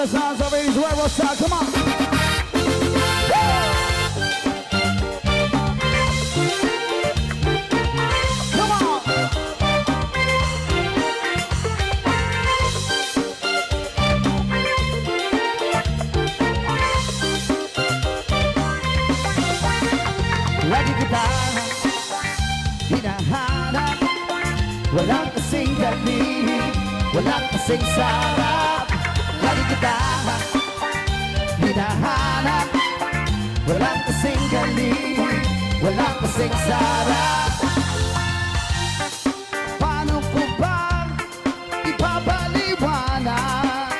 Renaissance of 80s Rebel Star. Come on. Come on. Lagi kita hinahanap, walang kasing galing, walang kasing sarap. Lagi kita hinahanap, walang kasing galing, walang kasing sarap. Paano ko ba ipapaliwanag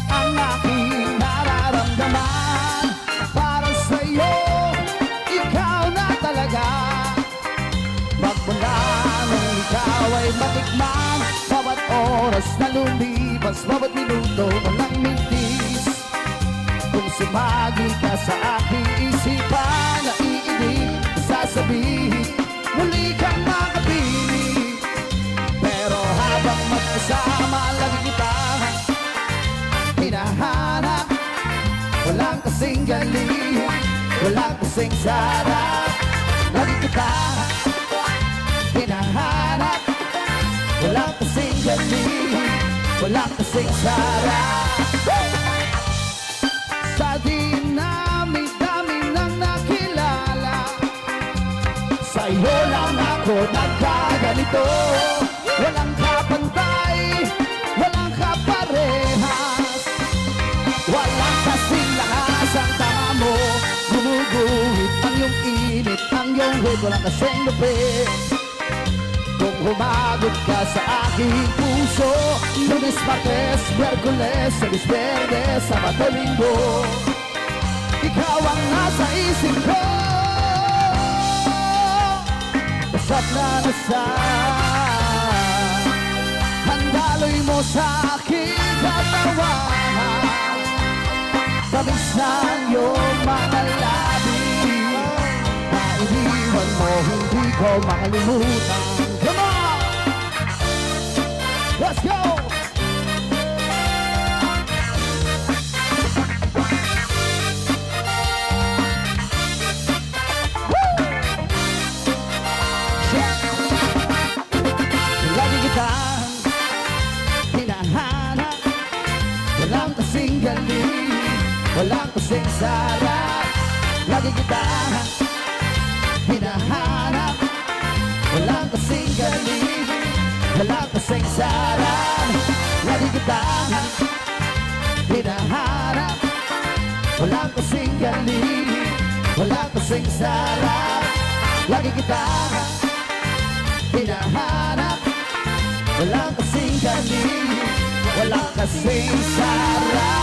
ang aking nararamdaman? Para sa'yo, ikaw na talaga. Magmula nung ikaw ay matikman, bawat oras na lumipas, bawat minuto walang mintis. Kung sumagi ka sa aking isipan, naiinig, sasabihin, muli kang makapiling. Pero habang magkasama, lagi kita hinahanap, walang kasing galing, walang kasing sarap. Lagi kita hinahanap, walang kasing galing, walang kasing sarap. Sa dinami-dami nang nakilala, sa'yo lang ako nagkaganito. Walang kapantay, walang kaparehas, walang kasing lakas ang tama mo. Gumuguhit ang iyong init, ang iyong hit, walang kasing lupit. Kung humagot ka sa aking puso, Lunes, Martes, Miyerkules, Sabis, Biyernes, Sabado, Linggo, ikaw ang nasa isip ko. Basta't na nasan, handaloy mo sa aking katawan. Tamis ng iyong mga labi, maiiwan mo, hindi ko makalimutan. Come on! Let's go! Woo! Lagi kitang hinahanap, walang kasing galing, walang kasing sarap. Lagi kitang hinahanap, walang kasing galing, walang kasing sarap. Lagi kitang hinahanap, walang kasing galing, walang kasing sarap. Lagi kitang hinahanap, walang kasing galing, walang kasing sarap.